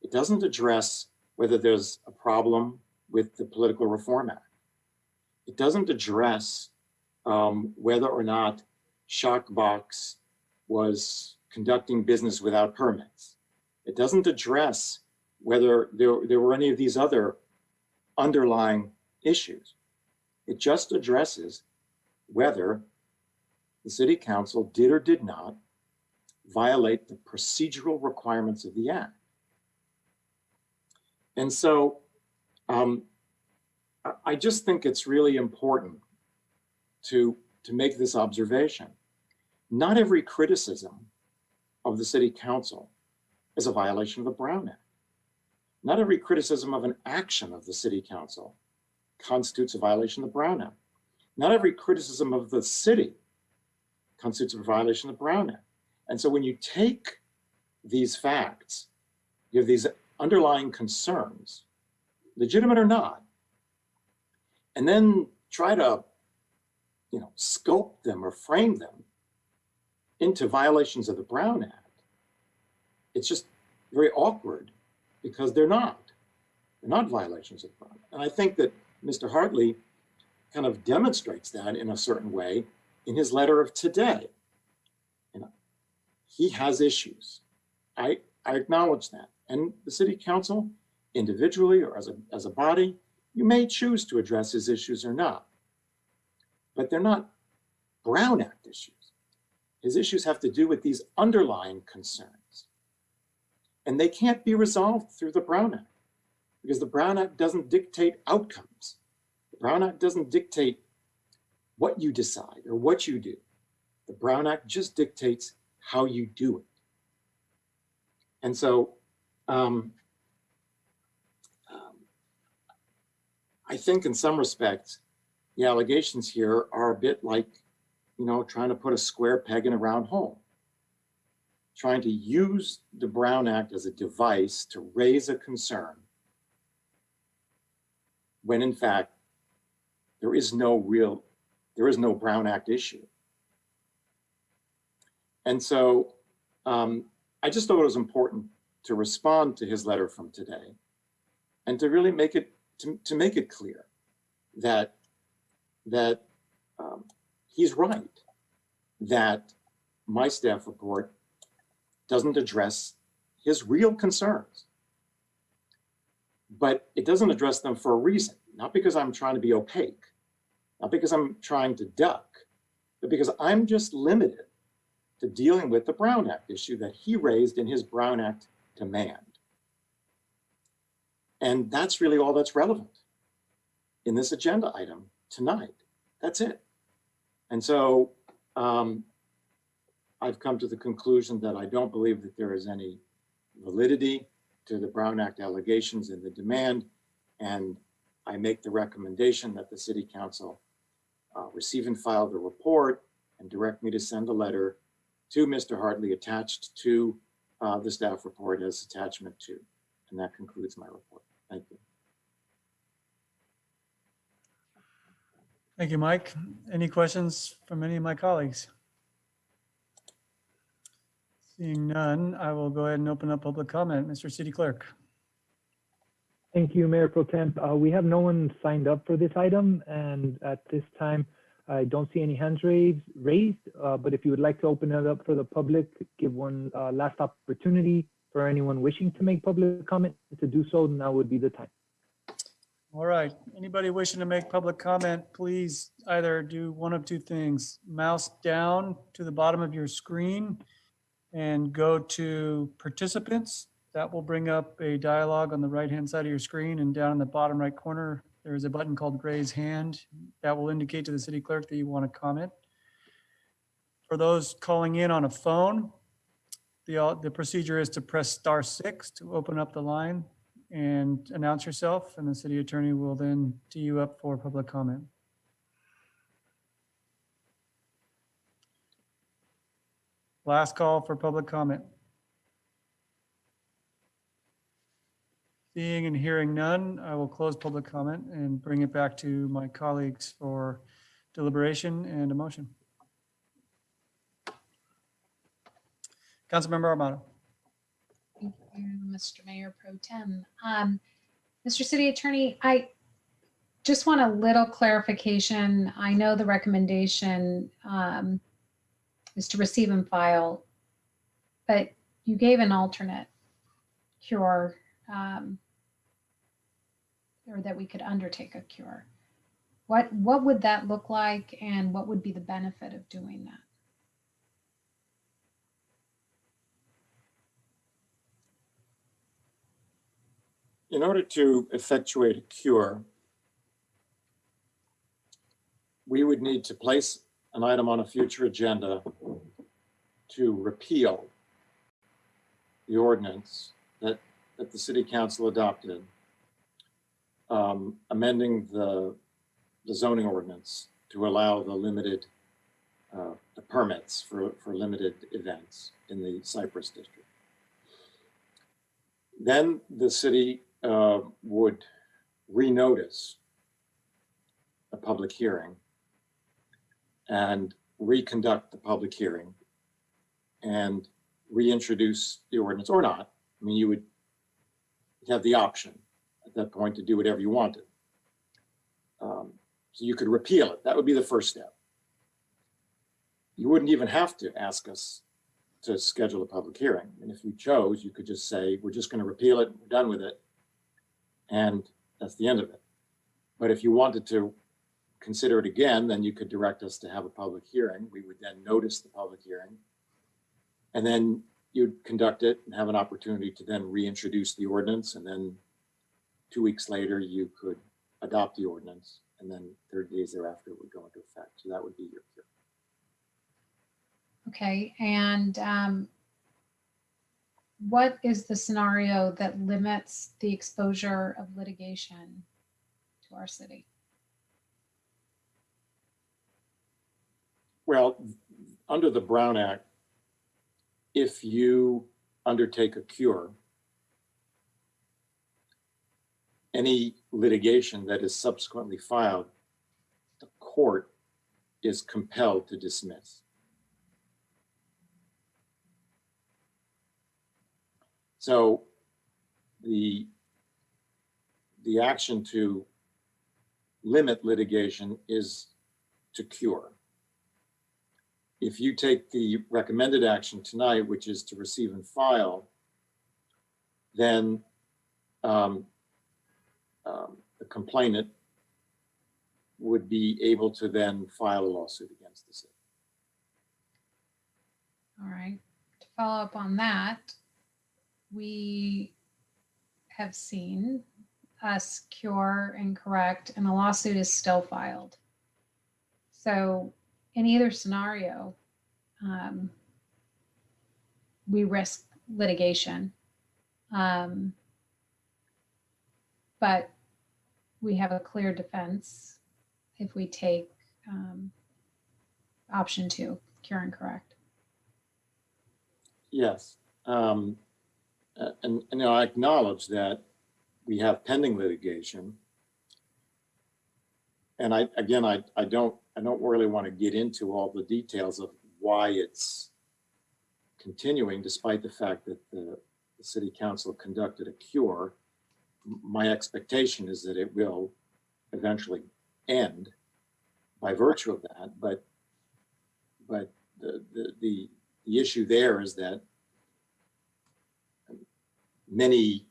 It doesn't address whether there's a problem with the Political Reform Act. It doesn't address whether or not Shockbox was conducting business without permits. It doesn't address whether there were any of these other underlying issues. It just addresses whether the City Council did or did not violate the procedural requirements of the Act. And so I just think it's really important to make this observation. Not every criticism of the City Council is a violation of the Brown Act. Not every criticism of an action of the City Council constitutes a violation of the Brown Act. Not every criticism of the city constitutes a violation of the Brown Act. And so when you take these facts, you have these underlying concerns, legitimate or not, and then try to, scope them or frame them into violations of the Brown Act, it's just very awkward because they're not. They're not violations of the Brown Act. And I think that Mr. Hartley kind of demonstrates that in a certain way in his letter of today. He has issues. I acknowledge that. And the city council, individually or as a body, you may choose to address his issues or not. But they're not Brown Act issues. His issues have to do with these underlying concerns. And they can't be resolved through the Brown Act because the Brown Act doesn't dictate outcomes. The Brown Act doesn't dictate what you decide or what you do. The Brown Act just dictates how you do it. And so I think in some respects, the allegations here are a bit like, trying to put a square peg in a round hole, trying to use the Brown Act as a device to raise a concern when in fact, there is no Brown Act issue. And so I just thought it was important to respond to his letter from today and to really make it, to make it clear that he's right, that my staff report doesn't address his real concerns. But it doesn't address them for a reason, not because I'm trying to be opaque, not because I'm trying to duck, but because I'm just limited to dealing with the Brown Act issue that he raised in his Brown Act demand. And that's really all that's relevant in this agenda item tonight. That's it. And so I've come to the conclusion that I don't believe that there is any validity to the Brown Act allegations in the demand. And I make the recommendation that the City Council receive and file the report and direct me to send a letter to Mr. Hartley attached to the staff report as attachment 2. And that concludes my report. Thank you. Thank you, Mike. Any questions from any of my colleagues? Seeing none, I will go ahead and open up public comment. Mr. City Clerk. Thank you, Mayor Pro Temp. We have no one signed up for this item, and at this time, I don't see any hands raised, but if you would like to open it up for the public, give one last opportunity for anyone wishing to make public comment to do so, now would be the time. All right, anybody wishing to make public comment, please either do one of two things. Mouse down to the bottom of your screen and go to participants. That will bring up a dialogue on the right-hand side of your screen, and down in the bottom right corner, there is a button called raise hand. That will indicate to the city clerk that you want to comment. For those calling in on a phone, the procedure is to press *6 to open up the line and announce yourself, and the city attorney will then tee you up for public comment. Last call for public comment. Seeing and hearing none, I will close public comment and bring it back to my colleagues for deliberation and a motion. Councilmember Armato. Thank you, Mr. Mayor Pro Tem. Mr. City Attorney, I just want a little clarification. I know the recommendation is to receive and file, but you gave an alternate cure, or that we could undertake a cure. What would that look like, and what would be the benefit of doing that? In order to effectuate a cure, we would need to place an item on a future agenda to repeal the ordinance that the City Council adopted, amending the zoning ordinance to allow the limited the permits for limited events in the Cypress District. Then the city would renotice a public hearing and reconduct the public hearing and reintroduce the ordinance or not. I mean, you would have the option at that point to do whatever you wanted. So you could repeal it. That would be the first step. You wouldn't even have to ask us to schedule a public hearing. And if you chose, you could just say, we're just going to repeal it, we're done with it, and that's the end of it. But if you wanted to consider it again, then you could direct us to have a public hearing. We would then notice the public hearing, and then you'd conduct it and have an opportunity to then reintroduce the ordinance, and then 2 weeks later, you could adopt the ordinance, and then 30 days thereafter it would go into effect. So that would be your cure. Okay, and what is the scenario that limits the exposure of litigation to our city? Well, under the Brown Act, if you undertake a cure, any litigation that is subsequently filed, the court is compelled to dismiss. So the action to limit litigation is to cure. If you take the recommended action tonight, which is to receive and file, then the complainant would be able to then file a lawsuit against the city. All right, to follow up on that, we have seen us cure and correct, and a lawsuit is still filed. So in either scenario, we risk litigation. But we have a clear defense if we take option 2, cure and correct. Yes. And I acknowledge that we have pending litigation. And I don't really want to get into all the details of why it's continuing, despite the fact that the city council conducted a cure. My expectation is that it will eventually end by virtue of that. But the issue there is that many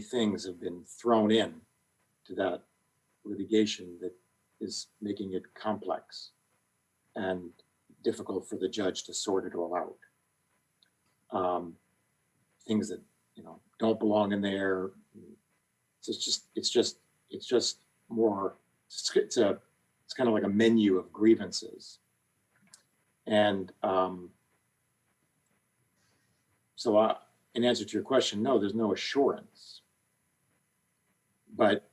things have been thrown in to that litigation that is making it complex and difficult for the judge to sort it all out. Things that don't belong in there. It's just more. It's kind of like a menu of grievances, and so in answer to your question, no, there's no assurance. But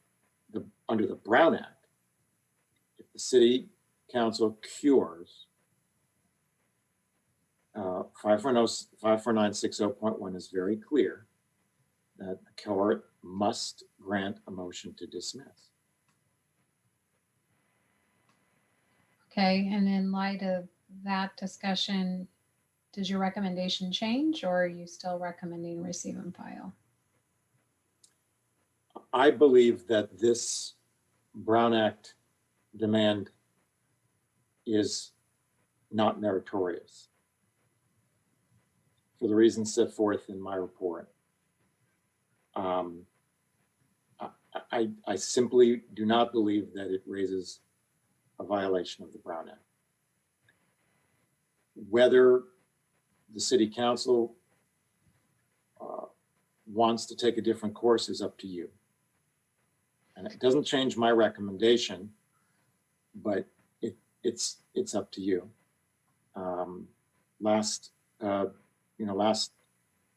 under the Brown Act, if the city council cures, 54960.1 is very clear that the court must grant a motion to dismiss. Okay, and in light of that discussion, does your recommendation change, or are you still recommending receive and file? I believe that this Brown Act demand is not meritorious for the reasons set forth in my report. I simply do not believe that it raises a violation of the Brown Act. Whether the city council wants to take a different course is up to you. And it doesn't change my recommendation, but it's up to you. Last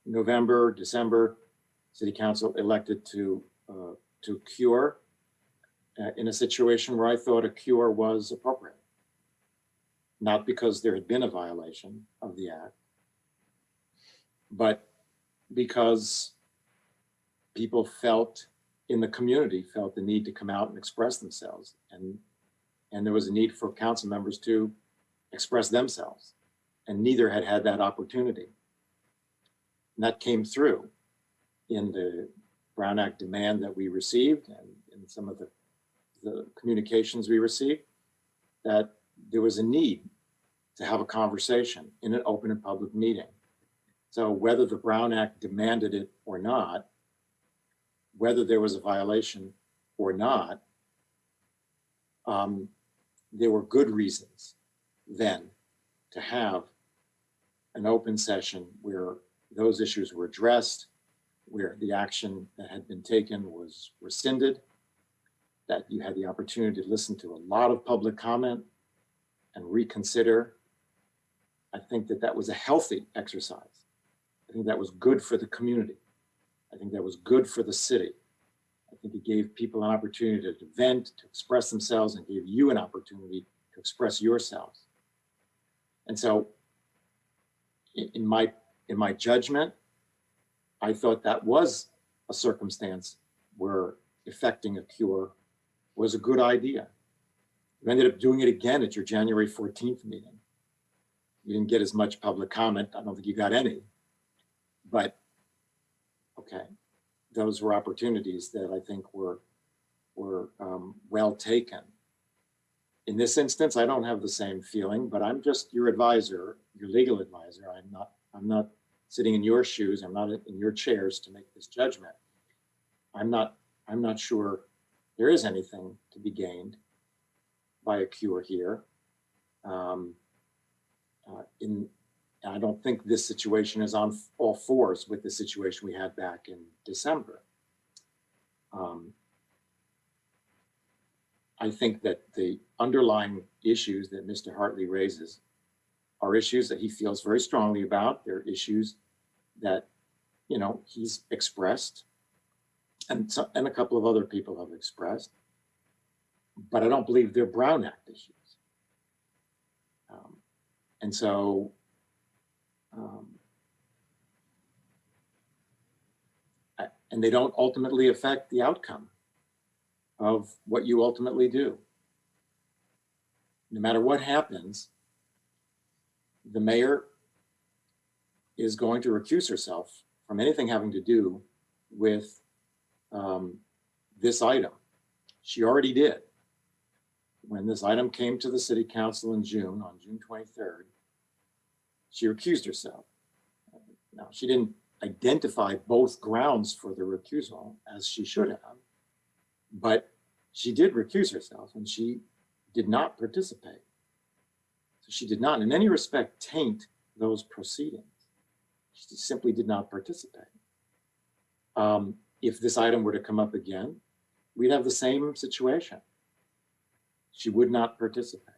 November, December, city council elected to cure in a situation where I thought a cure was appropriate. Not because there had been a violation of the act, but because people felt in the community felt the need to come out and express themselves. And there was a need for council members to express themselves. And neither had had that opportunity. And that came through in the Brown Act demand that we received and in some of the communications we received, that there was a need to have a conversation in an open and public meeting. So whether the Brown Act demanded it or not, whether there was a violation or not, there were good reasons then to have an open session where those issues were addressed, where the action that had been taken was rescinded, that you had the opportunity to listen to a lot of public comment and reconsider. I think that that was a healthy exercise. I think that was good for the community. I think that was good for the city. I think it gave people an opportunity to vent, to express themselves, and gave you an opportunity to express yourselves. And so in my judgment, I thought that was a circumstance where effecting a cure was a good idea. You ended up doing it again at your January 14th meeting. You didn't get as much public comment. I don't think you got any, but okay. Those were opportunities that I think were well taken. In this instance, I don't have the same feeling, but I'm just your advisor, your legal advisor. I'm not sitting in your shoes. I'm not in your chairs to make this judgment. I'm not sure there is anything to be gained by a cure here. I don't think this situation is on all fours with the situation we had back in December. I think that the underlying issues that Mr. Hartley raises are issues that he feels very strongly about. They're issues that, you know, he's expressed and a couple of other people have expressed, but I don't believe they're Brown Act issues. And so, and they don't ultimately affect the outcome of what you ultimately do. No matter what happens, the mayor is going to recuse herself from anything having to do with this item. She already did. When this item came to the city council in June, on June 23rd, she recused herself. Now, she didn't identify both grounds for the recusal as she should have, but she did recuse herself and she did not participate. So she did not in any respect taint those proceedings. She simply did not participate. If this item were to come up again, we'd have the same situation. She would not participate.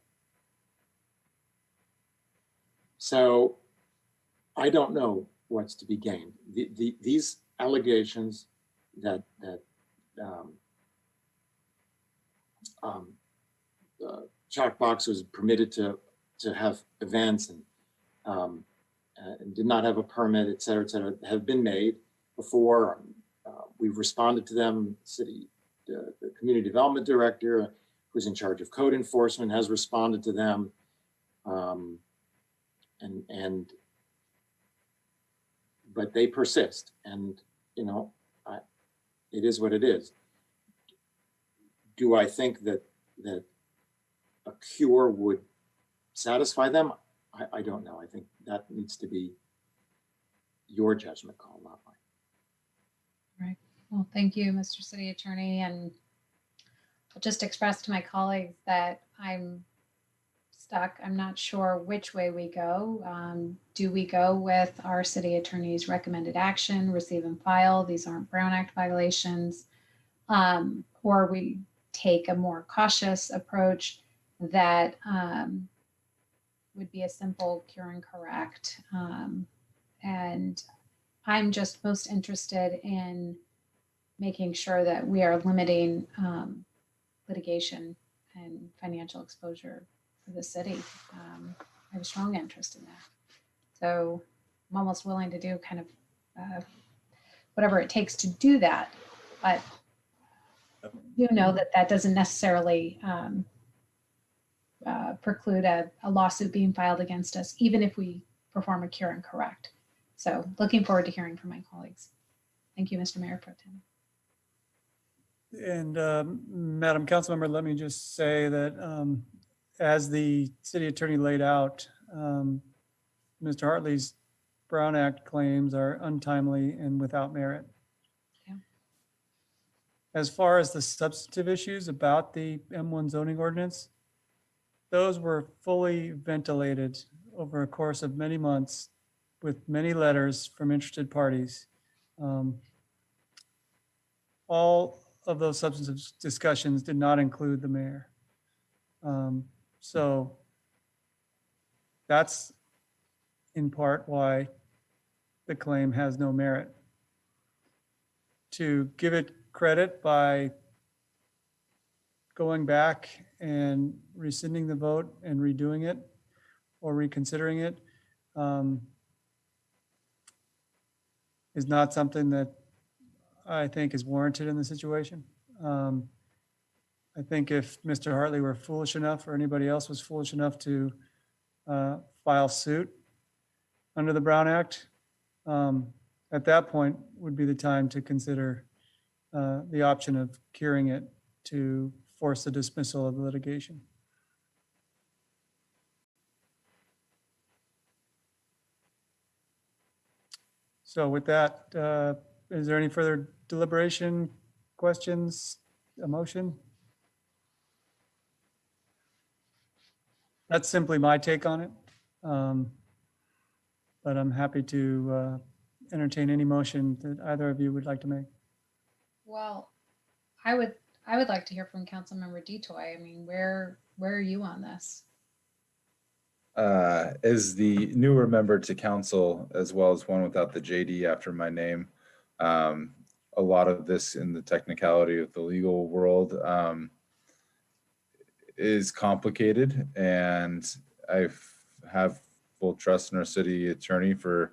So I don't know what's to be gained. These allegations that Chalkbox was permitted to have events and did not have a permit, et cetera, have been made before. We've responded to them. The community development director, who's in charge of code enforcement, has responded to them. But they persist, and you know, it is what it is. Do I think that a cure would satisfy them? I don't know. I think that needs to be your judgment call, not mine. Right. Well, thank you, Mr. City Attorney. And I'll just express to my colleagues that I'm stuck. I'm not sure which way we go. Do we go with our city attorney's recommended action, receive and file? These aren't Brown Act violations. Or we take a more cautious approach that would be a simple cure and correct. And I'm just most interested in making sure that we are limiting litigation and financial exposure for the city. I have a strong interest in that. So I'm almost willing to do kind of whatever it takes to do that. But do know that that doesn't necessarily preclude a lawsuit being filed against us, even if we perform a cure and correct. So looking forward to hearing from my colleagues. Thank you, Mr. Mayor Pro Tem. And Madam Councilmember, let me just say that as the city attorney laid out, Mr. Hartley's Brown Act claims are untimely and without merit. Yeah. As far as the substantive issues about the M1 zoning ordinance, those were fully ventilated over a course of many months with many letters from interested parties. All of those substantive discussions did not include the mayor. So that's in part why the claim has no merit. To give it credit by going back and rescinding the vote and redoing it or reconsidering it is not something that I think is warranted in the situation. I think if Mr. Hartley were foolish enough or anybody else was foolish enough to file suit under the Brown Act, at that point would be the time to consider the option of curing it to force the dismissal of the litigation. So with that, is there any further deliberation, questions, a motion? That's simply my take on it. But I'm happy to entertain any motion that either of you would like to make. Well, I would like to hear from Councilmember Detoy. I mean, where are you on this? As the newer member to council, as well as one without the JD after my name, a lot of this in the technicality of the legal world is complicated, and I have full trust in our city attorney for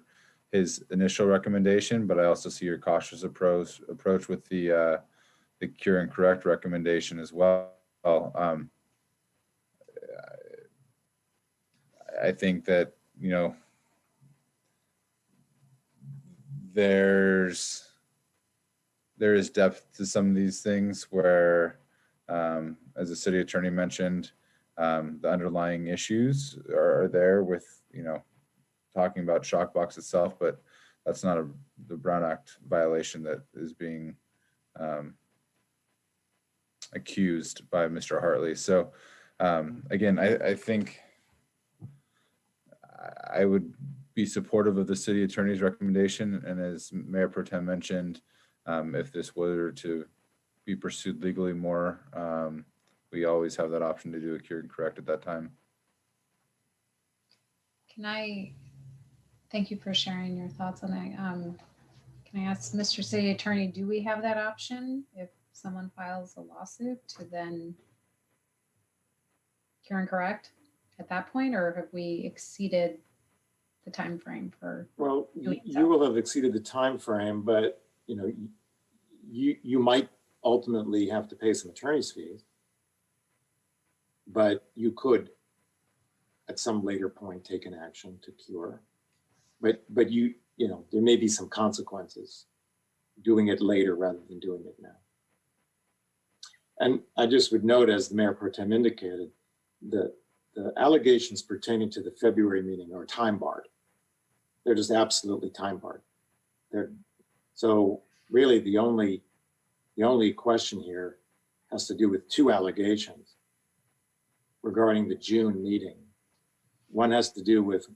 his initial recommendation, but I also see your cautious approach with the cure and correct recommendation as well. I think that, you know, there is depth to some of these things where, as the city attorney mentioned, the underlying issues are there with, you know, talking about Shockbox itself, but that's not the Brown Act violation that is being accused by Mr. Hartley. So again, I think I would be supportive of the city attorney's recommendation. And as Mayor Pro Tem mentioned, if this were to be pursued legally more, we always have that option to do a cure and correct at that time. Can I, thank you for sharing your thoughts on that. Can I ask Mr. City Attorney, do we have that option if someone files a lawsuit to then cure and correct at that point, or have we exceeded the time frame for? Well, doing so? you will have exceeded the time frame, but you know, you might ultimately have to pay some attorney's fees, but you could at some later point take an action to cure. But you know, there may be some consequences doing it later rather than doing it now. And I just would note, as the Mayor Pro Tem indicated, that the allegations pertaining to the February meeting are time barred. They're just absolutely time barred. So really the only question here has to do with two allegations regarding the June meeting. One has to do with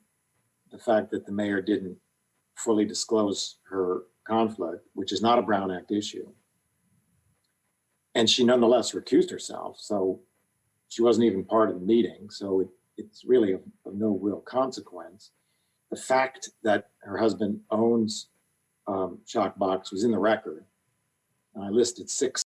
the fact that the mayor didn't fully disclose her conflict, which is not a Brown Act issue. And she nonetheless recused herself. So she wasn't even part of the meeting. So it's really of no real consequence. The fact that her husband owns Shockbox was in the record. I listed 6